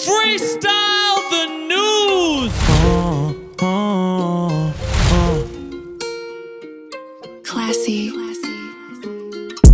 Freestyle the news. Classy.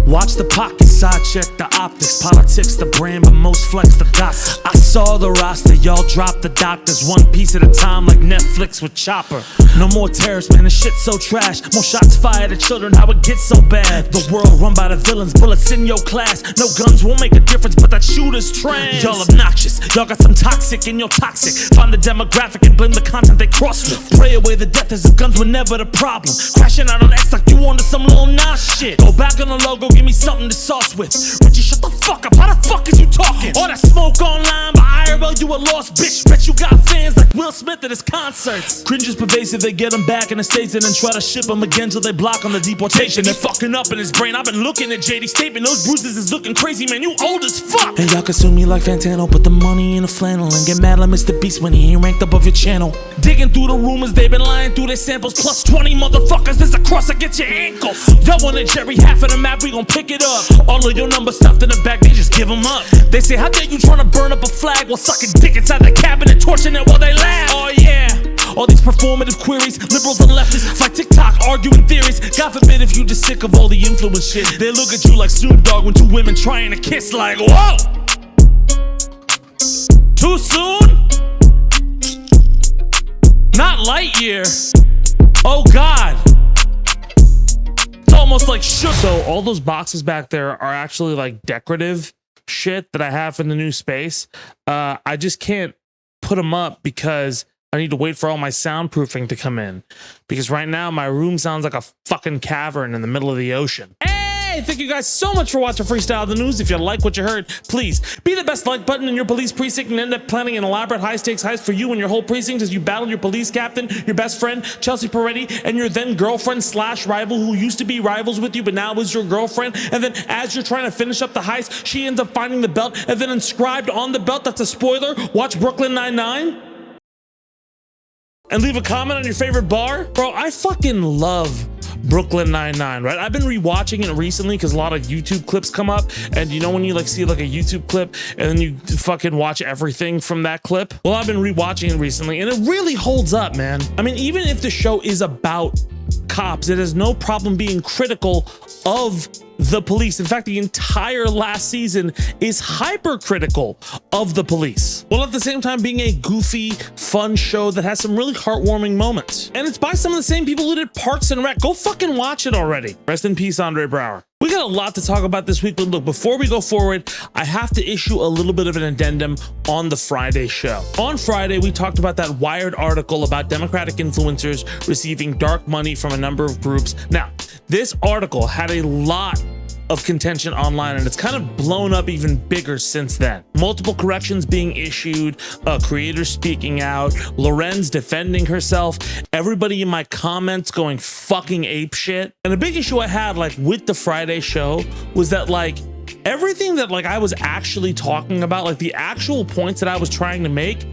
Watch the pocket side, check the optics. Politics the brand, but most flex the gossip. I saw the roster, y'all drop the doctors. One piece at a time like Netflix with Chopper. No more terrorists, man, this shit's so trash. More shots fired at children, how it gets so bad. The world run by the villains, bullets in your class. No guns won't make a difference, but that shooter's trans. Y'all obnoxious, y'all got some toxic and you're toxic. Find the demographic and blame the content they cross with. Pray away the death as if guns were never the problem. Crashing out on X like you onto some little Nas shit. Go back on the logo, give me something to sauce with. Ritchie, shut the fuck up, how the fuck is you talking? All that smoke online, but IRL you a lost bitch. Bet you got fans like Will Smith at his concerts. Cringe is pervasive, they get him back in the States and then try to ship him again till they block on the deportation. They're fucking up in his brain, I've been looking at JD's statement. Those bruises is looking crazy, man, you old as fuck. And y'all consume me like Fantano, put the money in a flannel and get mad like Mr. Beast when he ain't ranked above your channel. Digging through the rumors, they've been lying through their samples. Plus 20 motherfuckers, there's a cross that gets your ankles. Y'all want a Jerry half of the map, we gon' pick it up. All of your numbers stuffed in the back, they just give them up. They say, how dare you tryna burn up a flag while sucking dick inside the cabinet, torching it while they laugh. Oh yeah, all these performative queries, liberals and leftists fight TikTok, arguing theories. God forbid if you just sick of all the influence shit. They look at you like Snoop Dogg when two women trying to kiss, like, whoa! Too soon? Not Lightyear. Oh God. It's almost like shook. So all those boxes back there are actually like decorative shit that I have in the new space. I just can't put them up because I need to wait for all my soundproofing to come in. Because right now my room sounds like a fucking cavern in the middle of the ocean. Hey, thank you guys so much for watching Freestyle the News. If you like what you heard, please be the best like button in your police precinct and end up planning an elaborate high-stakes heist for you and your whole precinct as you battle your police captain, your best friend, Chelsea Peretti, and your then girlfriend slash rival who used to be rivals with you but now is your girlfriend. And then as you're trying to finish up the heist, she ends up finding the belt, and then inscribed on the belt, that's a spoiler, watch Brooklyn Nine-Nine. And leave a comment on your favorite bar. Bro, I fucking love Brooklyn Nine-Nine, right? I've been rewatching it recently because a lot of YouTube clips come up, and you know when you like see like a YouTube clip and then you fucking watch everything from that clip? Well, I've been rewatching it recently and it really holds up, man. I mean, even if the show is about cops, it has no problem being critical of the police. In fact, the entire last season is hypercritical of the police, while at the same time being a goofy, fun show that has some really heartwarming moments. And it's by some of the same people who did Parks and Rec. Go fucking watch it already. Rest in peace, Andre Brower. We got a lot to talk about this week, but look, before we go forward, I have to issue a little bit of an addendum on the Friday show. On Friday, we talked about that Wired article about Democratic influencers receiving dark money from a number of groups. Now, this article had a lot of contention online, and it's kind of blown up even bigger since then. Multiple corrections being issued, creators speaking out, Lorenz defending herself, everybody in my comments going fucking ape shit. And a big issue I had like with the Friday show was that like everything that like I was actually talking about, like the actual points that I was trying to make,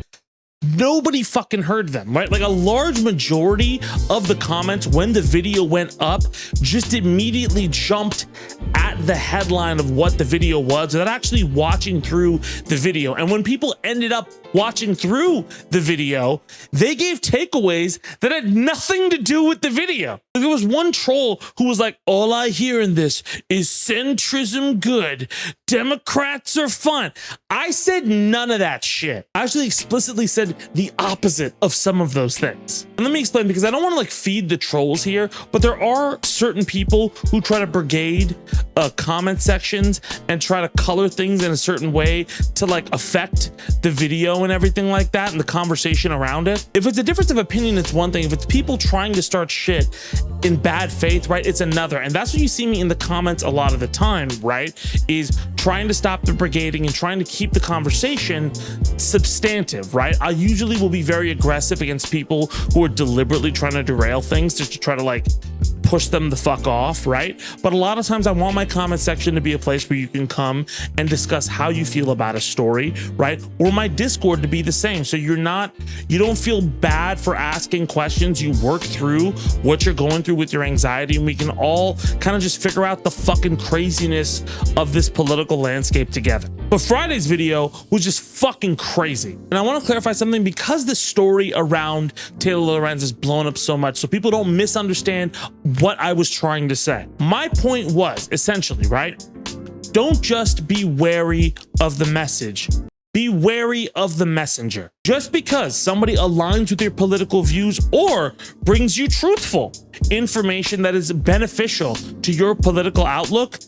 nobody fucking heard them, right? Like a large majority of the comments when the video went up just immediately jumped at the headline of what the video was without actually watching through the video. And when people ended up watching through the video, they gave takeaways that had nothing to do with the video. There was one troll who was like, all I hear in this is centrism good, Democrats are fun. I said none of that shit. I actually explicitly said the opposite of some of those things. And let me explain, because I don't want to like feed the trolls here, but there are certain people who try to brigade comment sections and try to color things in a certain way to like affect the video and everything like that and the conversation around it. If it's a difference of opinion, it's one thing. If it's people trying to start shit in bad faith, right, it's another. And that's what you see me in the comments a lot of the time, right, is trying to stop the brigading and trying to keep the conversation substantive, right? I usually will be very aggressive against people who are deliberately trying to derail things just to try to like push them the fuck off, right? But a lot of times I want my comment section to be a place where you can come and discuss how you feel about a story, right? Or my Discord to be the same. So you don't feel bad for asking questions. You work through what you're going through with your anxiety, and we can all kind of just figure out the fucking craziness of this political landscape together. But Friday's video was just fucking crazy. And I want to clarify something, because the story around Taylor Lorenz is blown up so much so people don't misunderstand what I was trying to say. My point was essentially, right? Don't just be wary of the message. Be wary of the messenger. Just because somebody aligns with your political views or brings you truthful information that is beneficial to your political outlook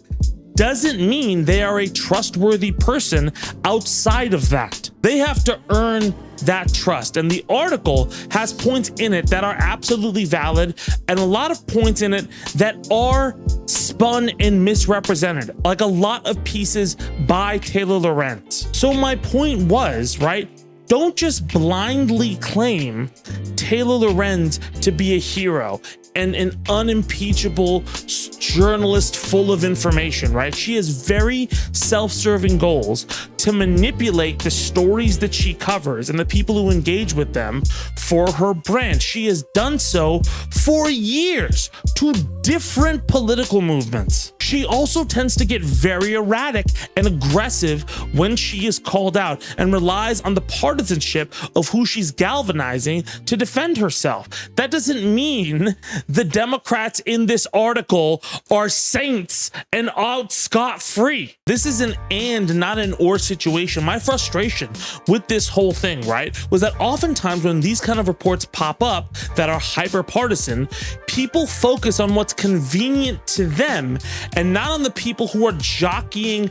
doesn't mean they are a trustworthy person outside of that. They have to earn that trust. And the article has points in it that are absolutely valid and a lot of points in it that are spun and misrepresented, like a lot of pieces by Taylor Lorenz. So my point was, right, don't just blindly claim Taylor Lorenz to be a hero and an unimpeachable journalist full of information, right? She has very self-serving goals to manipulate the stories that she covers and the people who engage with them for her brand. She has done so for years to different political movements. She also tends to get very erratic and aggressive when she is called out and relies on the partisanship of who she's galvanizing to defend herself. That doesn't mean the Democrats in this article are saints and out scot-free. This is an and, not an or situation. My frustration with this whole thing, right, was that oftentimes when these kind of reports pop up that are hyper partisan, people focus on what's convenient to them and not on the people who are jockeying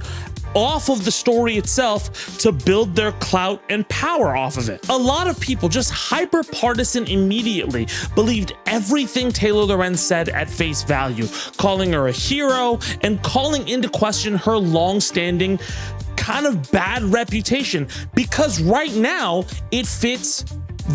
off of the story itself to build their clout and power off of it. A lot of people, just hyper partisan immediately, believed everything Taylor Lorenz said at face value, calling her a hero and calling into question her long-standing kind of bad reputation, because right now it fits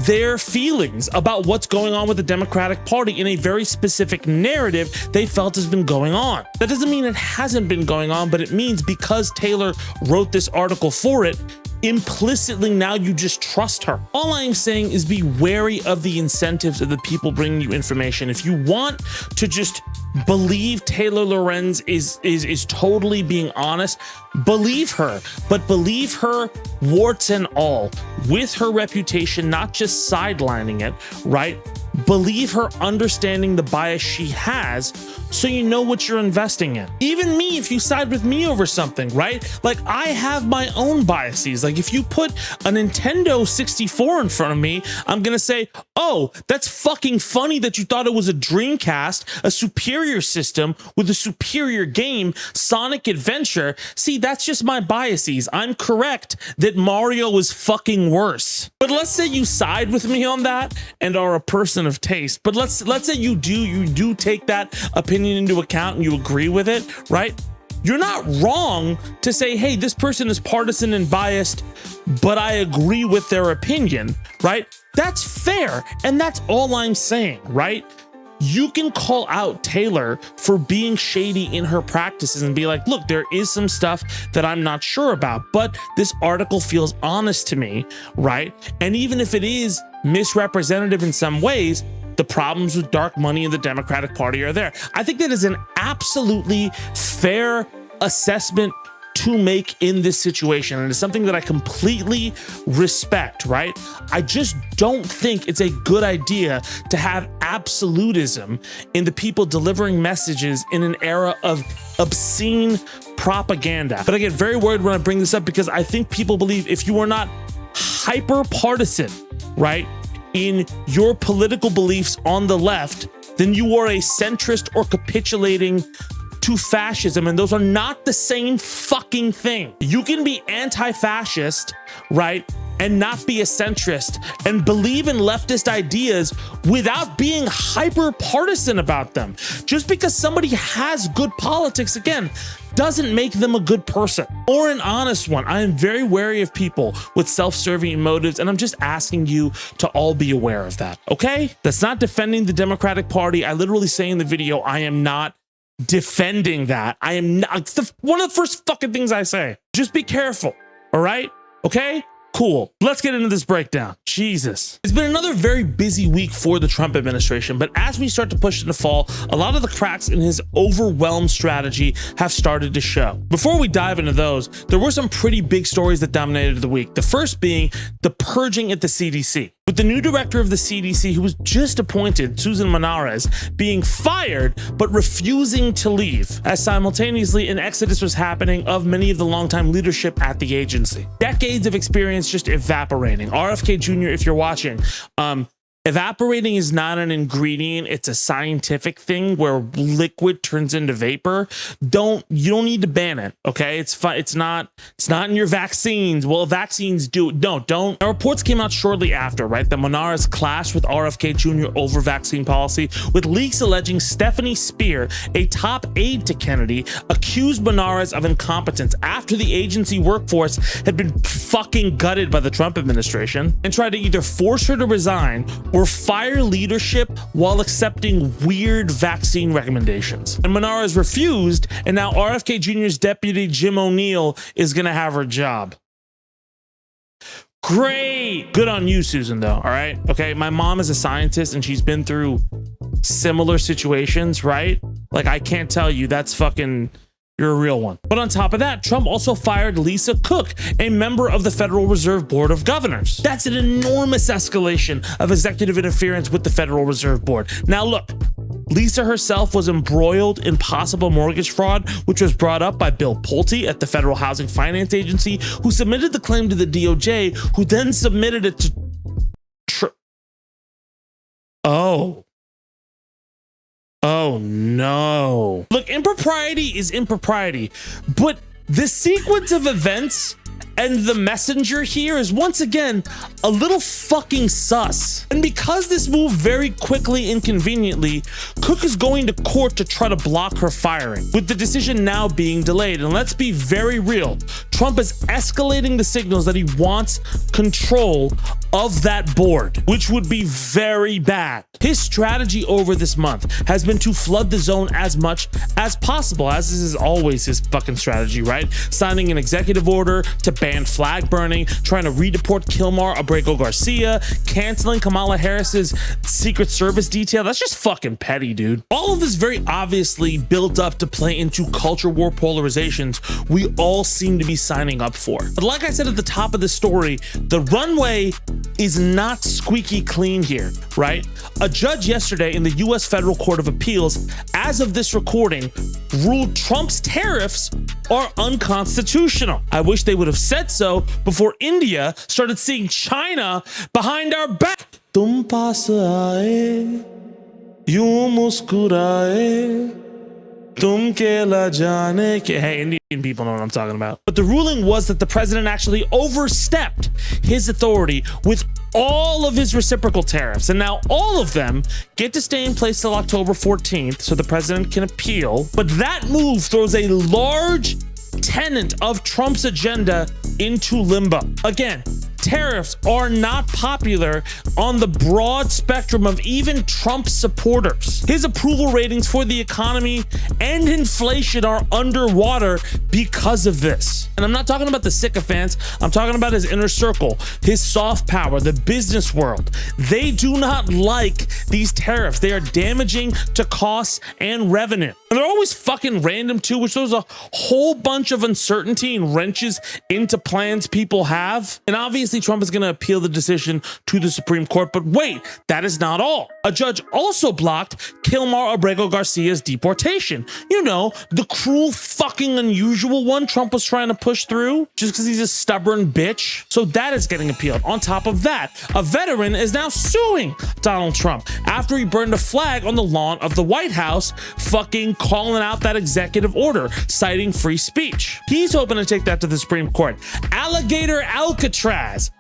their feelings about what's going on with the Democratic Party in a very specific narrative they felt has been going on. That doesn't mean it hasn't been going on, but it means because Taylor wrote this article for it, implicitly now you just trust her. All I'm saying is be wary of the incentives of the people bringing you information. If you want to just believe Taylor Lorenz is totally being honest, believe her, but believe her warts and all, with her reputation, not just sidelining it, right? Believe her understanding the bias she has so you know what you're investing in. Even me, if you side with me over something, right? Like, I have my own biases. Like, if you put a Nintendo 64 in front of me, I'm gonna say, oh, that's fucking funny that you thought it was a Dreamcast, a superior system with a superior game, Sonic Adventure. See, that's just my biases. I'm correct that Mario is fucking worse. But let's say you side with me on that and are a person of taste. But let's say you do take that opinion into account and you agree with it, right? You're not wrong to say, hey, this person is partisan and biased, but I agree with their opinion, right? That's fair. And that's all I'm saying, right? You can call out Taylor for being shady in her practices and be like, look, there is some stuff that I'm not sure about, but this article feels honest to me, right? And even if it is misrepresentative in some ways, the problems with dark money in the Democratic Party are there. I think that is an absolutely fair assessment to make in this situation, and it's something that I completely respect, right? I just don't think it's a good idea to have absolutism in the people delivering messages in an era of obscene propaganda. But I get very worried when I bring this up because I think people believe if you are not hyper partisan, right, in your political beliefs on the left, then you are a centrist or capitulating to fascism, and those are not the same fucking thing. You can be anti-fascist, right, and not be a centrist and believe in leftist ideas without being hyper partisan about them. Just because somebody has good politics, again, doesn't make them a good person or an honest one. I am very wary of people with self-serving motives, and I'm just asking you to all be aware of that, okay? That's not defending the Democratic Party. I literally say in the video, I am not defending that. I am not. It's one of the first fucking things I say. Just be careful, all right? Okay? Cool. Let's get into this breakdown. Jesus. It's been another very busy week for the Trump administration, but as we start to push into fall, a lot of the cracks in his overwhelmed strategy have started to show. Before we dive into those, there were some pretty big stories that dominated the week. The first being the purging at the CDC. With the new director of the CDC, who was just appointed, Susan Manarez, being fired but refusing to leave, as simultaneously an exodus was happening of many of the longtime leadership at the agency. Decades of experience just evaporating. RFK Jr., if you're watching, evaporating is not an ingredient. It's a scientific thing where liquid turns into vapor. You don't need to ban it. Okay. It's fine. It's not in your vaccines. Well, vaccines do. No, don't. Now, reports came out shortly after, right? That Manarez clashed with RFK Jr. over vaccine policy, with leaks alleging Stephanie Spear, a top aide to Kennedy, accused Manarez of incompetence after the agency workforce had been fucking gutted by the Trump administration, and tried to either force her to resign or fire leadership while accepting weird vaccine recommendations. And Manarez refused, and now RFK Jr.'s deputy Jim O'Neill is gonna have her job. Great. Good on you, Susan, though, all right? Okay, my mom is a scientist and she's been through similar situations, right? Like, I can't tell you, that's fucking... You're a real one. But on top of that, Trump also fired Lisa Cook, a member of the Federal Reserve Board of Governors. That's an enormous escalation of executive interference with the Federal Reserve Board. Now look, Lisa herself was embroiled in possible mortgage fraud, which was brought up by Bill Pulte at the Federal Housing Finance Agency, who submitted the claim to the DOJ, who then submitted it to... Oh no. Look, impropriety is impropriety, but the sequence of events and the messenger here is once again a little fucking sus. And because this moved very quickly and conveniently, Cook is going to court to try to block her firing, with the decision now being delayed. And let's be very real, Trump is escalating the signals that he wants control of that board, which would be very bad. His strategy over this month has been to flood the zone as much as possible, as this is always his fucking strategy, right? Signing an executive order to ban flag burning, trying to redeport Kilmar Abrego Garcia, canceling Kamala Harris's Secret Service detail. That's just fucking petty, dude. All of this very obviously built up to play into culture war polarizations we all seem to be signing up for. But like I said at the top of the story, the runway is not squeaky clean here, right? A judge yesterday in the US Federal Court of Appeals, as of this recording, ruled Trump's tariffs are unconstitutional. I wish they would have said so before India started seeing China behind our back. Tum paas aaye, yun muskuraye, tum ke la jaane ke. Hey, Indian people know what I'm talking about. But the ruling was that the president actually overstepped his authority with all of his reciprocal tariffs, and now all of them get to stay in place till October 14th so the president can appeal. But that move throws a large tenet of Trump's agenda into limbo. Again, tariffs are not popular on the broad spectrum of even Trump's supporters. His approval ratings for the economy and inflation are underwater because of this. And I'm not talking about the sycophants, I'm talking about his inner circle, his soft power, the business world. They do not like these tariffs. They are damaging to costs and revenue. And they're always fucking random too, which throws a whole bunch of uncertainty and wrenches into plans people have. And obviously Trump is going to appeal the decision to the Supreme Court, but wait, that is not all. A judge also blocked Kilmar Abrego Garcia's deportation. You know, the cruel fucking unusual one Trump was trying to push through just because he's a stubborn bitch. So that is getting appealed. On top of that, a veteran is now suing Donald Trump after he burned a flag on the lawn of the White House, fucking calling out that executive order, citing free speech. He's hoping to take that to the Supreme Court. Alligator Alcatraz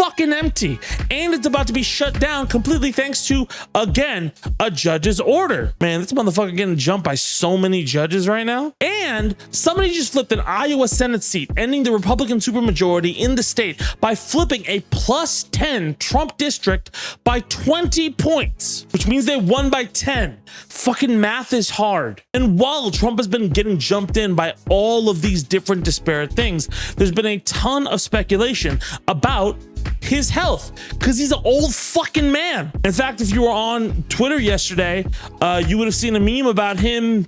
fucking empty, and it's about to be shut down completely thanks to, again, a judge's order. Man, this motherfucker getting jumped by so many judges right now. And somebody just flipped an Iowa Senate seat, ending the Republican supermajority in the state by flipping a +10 Trump district by 20 points, which means they won by 10. Fucking math is hard. And while Trump has been getting jumped in by all of these different disparate things, there's been a ton of speculation about his health because he's an old fucking man. In fact, if you were on Twitter yesterday, you would have seen a meme about him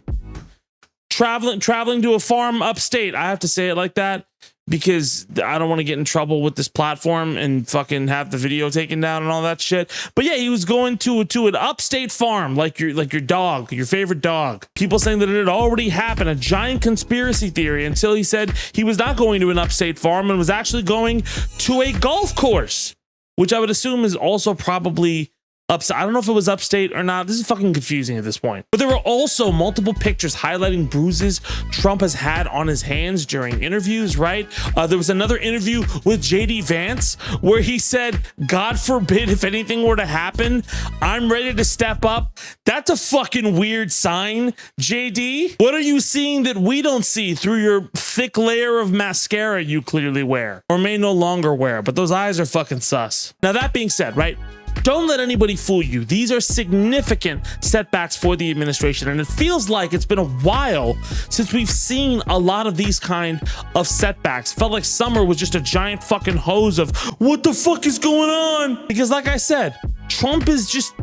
traveling to a farm upstate. I have to say it like that because I don't want to get in trouble with this platform and fucking have the video taken down and all that shit. But yeah, he was going to an upstate farm, like your dog, your favorite dog. People saying that it had already happened, a giant conspiracy theory, until he said he was not going to an upstate farm and was actually going to a golf course, which I would assume is also probably upstate. I don't know if it was upstate or not. This is fucking confusing at this point. But there were also multiple pictures highlighting bruises Trump has had on his hands during interviews, right? There was another interview with JD Vance where he said, God forbid if anything were to happen, I'm ready to step up. That's a fucking weird sign, JD. What are you seeing that we don't see through your thick layer of mascara you clearly wear or may no longer wear? But those eyes are fucking sus. Now, that being said, right? Don't let anybody fool you. These are significant setbacks for the administration, and it feels like it's been a while since we've seen a lot of these kind of setbacks. Felt like summer was just a giant fucking hose of what the fuck is going on? Because like I said, Trump is just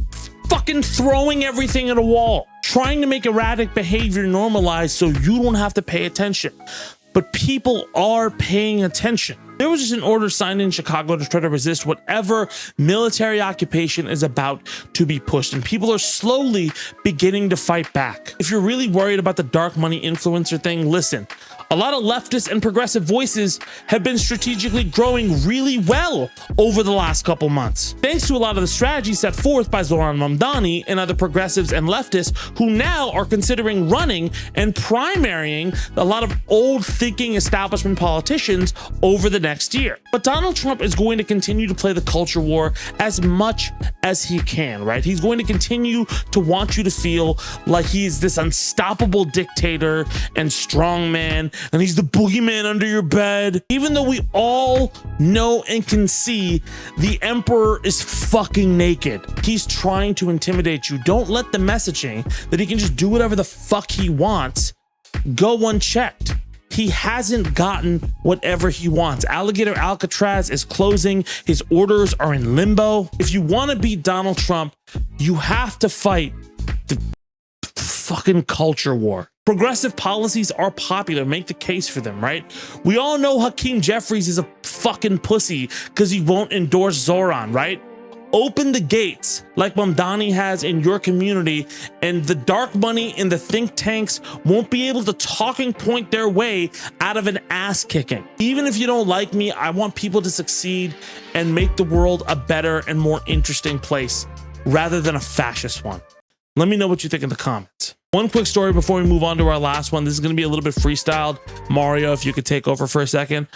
fucking throwing everything at a wall, trying to make erratic behavior normalized so you don't have to pay attention. But people are paying attention. There was just an order signed in Chicago to try to resist whatever military occupation is about to be pushed, and people are slowly beginning to fight back. If you're really worried about the dark money influencer thing, listen. A lot of leftist and progressive voices have been strategically growing really well over the last couple months, thanks to a lot of the strategies set forth by Zoran Mamdani and other progressives and leftists who now are considering running and primarying a lot of old thinking establishment politicians over the next year. But Donald Trump is going to continue to play the culture war as much as he can, right? He's going to continue to want you to feel like he's this unstoppable dictator and strongman, and he's the boogeyman under your bed, even though we all know and can see the emperor is fucking naked. He's trying to intimidate you. Don't let the messaging that he can just do whatever the fuck he wants go unchecked. He hasn't gotten whatever he wants. Alligator Alcatraz is closing. His orders are in limbo. If you want to beat Donald Trump, you have to fight the fucking culture war. Progressive policies are popular. Make the case for them, right? We all know Hakeem Jeffries is a fucking pussy because he won't endorse Zoran, right? Open the gates like Mamdani has in your community, and the dark money in the think tanks won't be able to talking point their way out of an ass kicking. Even if you don't like me, I want people to succeed and make the world a better and more interesting place rather than a fascist one. Let me know what you think in the comments. One quick story before we move on to our last one. This is going to be a little bit freestyled. Mario, if you could take over for a second.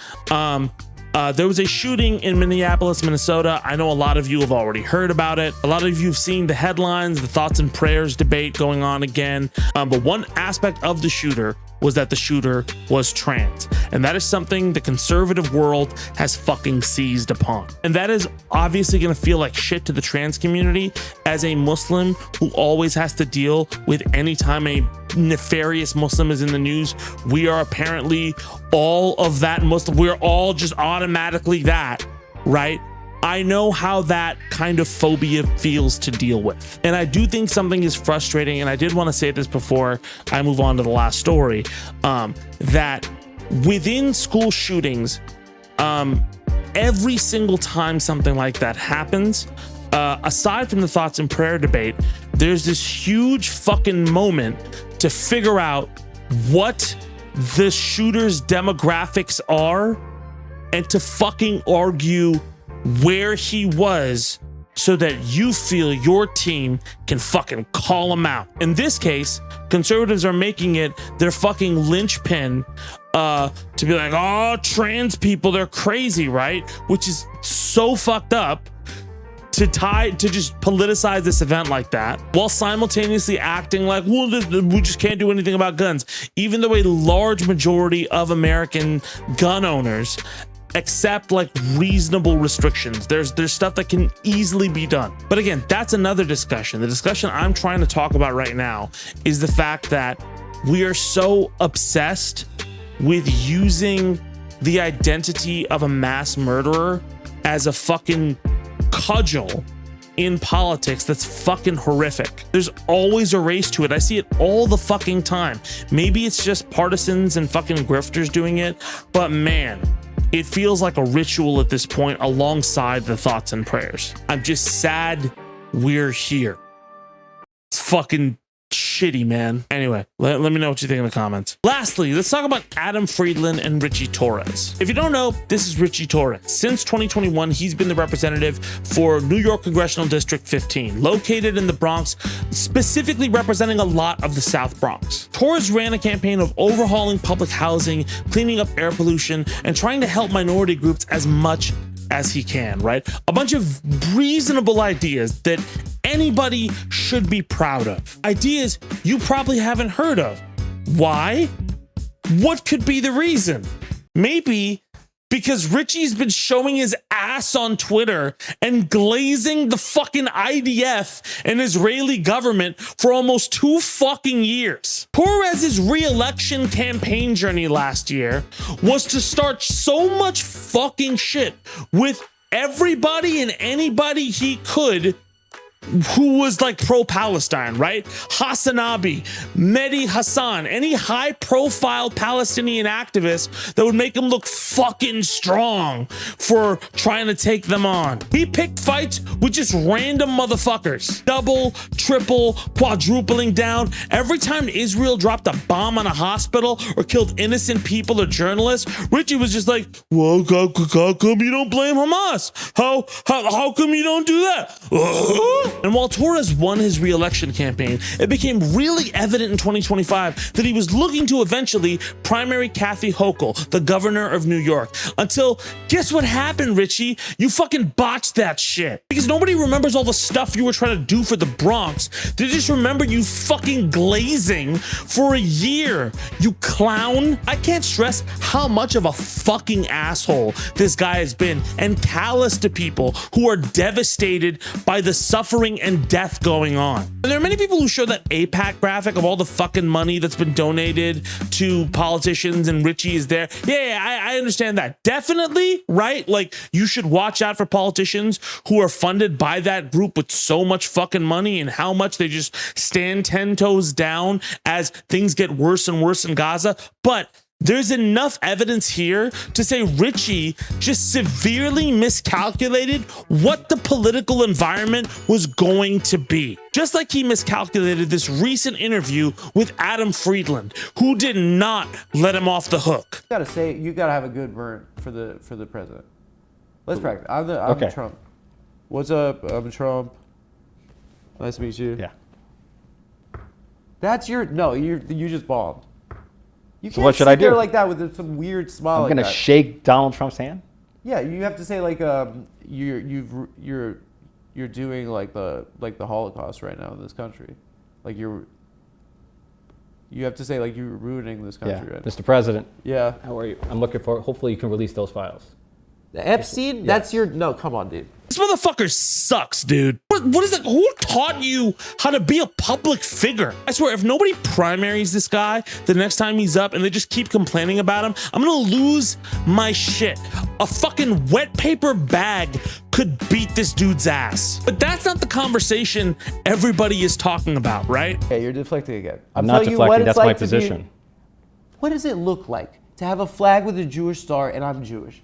There was a shooting in Minneapolis, Minnesota. I know a lot of you have already heard about it. A lot of you have seen the headlines, the thoughts and prayers debate going on again. But one aspect of the shooter was that the shooter was trans. And that is something the conservative world has fucking seized upon. And that is obviously gonna feel like shit to the trans community as a Muslim who always has to deal with any time a nefarious Muslim is in the news. We are apparently all of that Muslim. We're all just automatically that, right? I know how that kind of phobia feels to deal with. And I do think something is frustrating, and I did want to say this before I move on to the last story, that within school shootings, every single time something like that happens, aside from the thoughts and prayer debate, there's this huge fucking moment to figure out what the shooter's demographics are and to fucking argue where he was so that you feel your team can fucking call him out. In this case, conservatives are making it their fucking linchpin to be like, oh, trans people, they're crazy, right? Which is so fucked up to just politicize this event like that, while simultaneously acting like, well, we just can't do anything about guns, even though a large majority of American gun owners accept like reasonable restrictions. There's stuff that can easily be done. But again, that's another discussion. The discussion I'm trying to talk about right now is the fact that we are so obsessed with using the identity of a mass murderer as a fucking cudgel in politics. That's fucking horrific. There's always a race to it. I see it all the fucking time. Maybe it's just partisans and fucking grifters doing it, but man, it feels like a ritual at this point alongside the thoughts and prayers. I'm just sad we're here. It's fucking shitty, man. Anyway, let me know what you think in the comments. Lastly, let's talk about Adam Friedland and Ritchie Torres. If you don't know, this is Ritchie Torres. Since 2021, he's been the representative for New York Congressional District 15, located in the Bronx, specifically representing a lot of the South Bronx. Torres ran a campaign of overhauling public housing, cleaning up air pollution, and trying to help minority groups as much as he can, right? A bunch of reasonable ideas that anybody should be proud of. Ideas you probably haven't heard of. Why? What could be the reason? Maybe because Ritchie's been showing his ass on Twitter and glazing the fucking IDF and Israeli government for almost 2 fucking years. Torres's re-election campaign journey last year was to start so much fucking shit with everybody and anybody he could who was like pro-Palestine, right? Hassanabi, Mehdi Hassan, any high-profile Palestinian activist that would make him look fucking strong for trying to take them on. He picked fights with just random motherfuckers, double, triple, quadrupling down. Every time Israel dropped a bomb on a hospital or killed innocent people or journalists, Ritchie was just like, well, how come you don't blame Hamas? How come you don't do that? And while Torres won his re-election campaign, it became really evident in 2025 that he was looking to eventually primary Kathy Hochul, the governor of New York. Until, guess what happened, Ritchie? You fucking botched that shit. Because nobody remembers all the stuff you were trying to do for the Bronx. They just remember you fucking glazing for a year, you clown. I can't stress how much of a fucking asshole this guy has been, and callous to people who are devastated by the suffering and death going on. And there are many people who show that APAC graphic of all the fucking money that's been donated to politicians and Ritchie is there. Yeah, I understand that. Definitely, right? Like, you should watch out for politicians who are funded by that group with so much fucking money and how much they just stand 10 toes down as things get worse and worse in Gaza. But there's enough evidence here to say Ritchie just severely miscalculated what the political environment was going to be. Just like he miscalculated this recent interview with Adam Friedland, who did not let him off the hook. You gotta have a good burn for the president. Let's practice. I'm Trump. What's up? I'm Trump. Nice to meet you. Yeah. That's your you just bombed. You can't so what should I do? There like that with some weird smile. I'm gonna shake Donald Trump's hand. Yeah, you have to say like you're doing like the Holocaust right now in this country, like you have to say like you're ruining this country right now. Mr. President. Yeah. How are you? I'm looking for. Hopefully, you can release those files. The Epstein? Yeah. That's your no. Come on, dude. This motherfucker sucks, dude. What is it? Who taught you how to be a public figure? I swear, if nobody primaries this guy the next time he's up and they just keep complaining about him, I'm gonna lose my shit. A fucking wet paper bag could beat this dude's ass. But that's not the conversation everybody is talking about, right? Okay, you're deflecting again. I'm not deflecting. That's my position. What does it look like to have a flag with a Jewish star and I'm Jewish?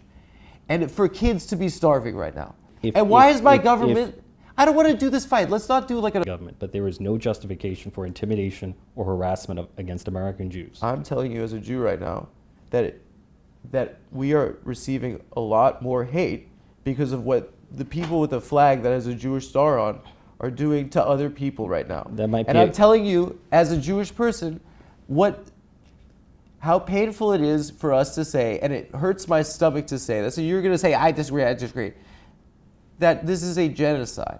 And for kids to be starving right now. Why is my government... I don't want to do this fight. Let's not do like a... government, but there is no justification for intimidation or harassment against American Jews. I'm telling you as a Jew right now that we are receiving a lot more hate because of what the people with a flag that has a Jewish star on are doing to other people right now. That might be. And I'm telling you, as a Jewish person, how painful it is for us to say, and it hurts my stomach to say this. So you're going to say, I disagree. that this is a genocide.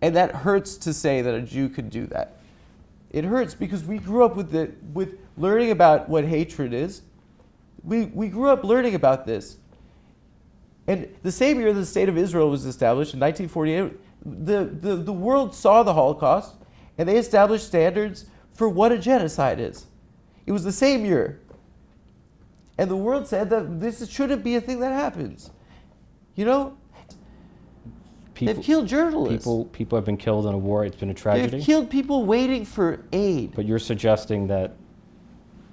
And that hurts to say that a Jew could do that. It hurts because we grew up with learning about what hatred is. We grew up learning about this. And the same year the state of Israel was established, in 1948, the world saw the Holocaust, and they established standards for what a genocide is. It was the same year. And the world said that this shouldn't be a thing that happens. You know? They've killed journalists. People have been killed in a war. It's been a tragedy. They've killed people waiting for aid. But you're suggesting that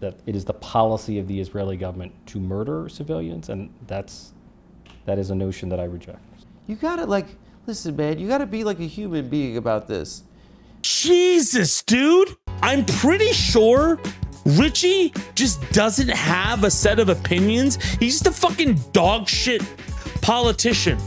it is the policy of the Israeli government to murder civilians, and that is a notion that I reject. You gotta listen, man, you gotta be like a human being about this. Jesus, dude. I'm pretty sure Ritchie just doesn't have a set of opinions. He's just a fucking dog shit politician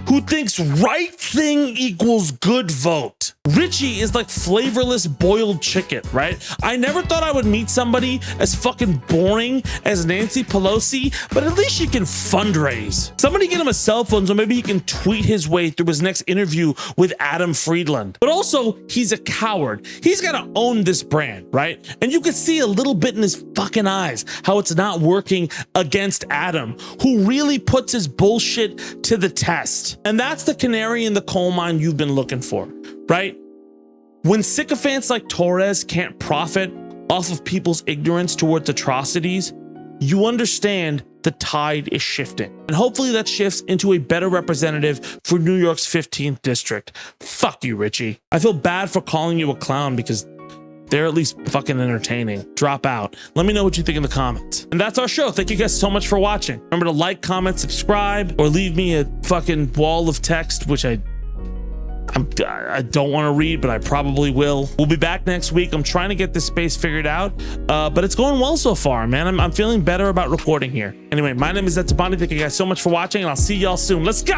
who thinks right thing equals good vote. Ritchie is like flavorless boiled chicken, right? I never thought I would meet somebody as fucking boring as Nancy Pelosi, but at least she can fundraise. Somebody get him a cell phone so maybe he can tweet his way through his next interview with Adam Friedland. But also, he's a coward. He's gotta own this brand, right? And you can see a little bit in his fucking eyes how it's not working against Adam, who really puts his bullshit to the test. And that's the canary in the coal mine you've been looking for, right? When sycophants like Torres can't profit off of people's ignorance towards atrocities, you understand the tide is shifting. And hopefully that shifts into a better representative for New York's 15th district. Fuck you, Ritchie. I feel bad for calling you a clown because they're at least fucking entertaining. Drop out. Let me know what you think in the comments. And that's our show. Thank you guys so much for watching. Remember to like, comment, subscribe, or leave me a fucking wall of text, which I don't want to read, but I probably will. We'll be back next week. I'm trying to get this space figured out, but it's going well so far, man. I'm feeling better about recording here. Anyway, my name is Tabani. Thank you guys so much for watching, and I'll see y'all soon. Let's go.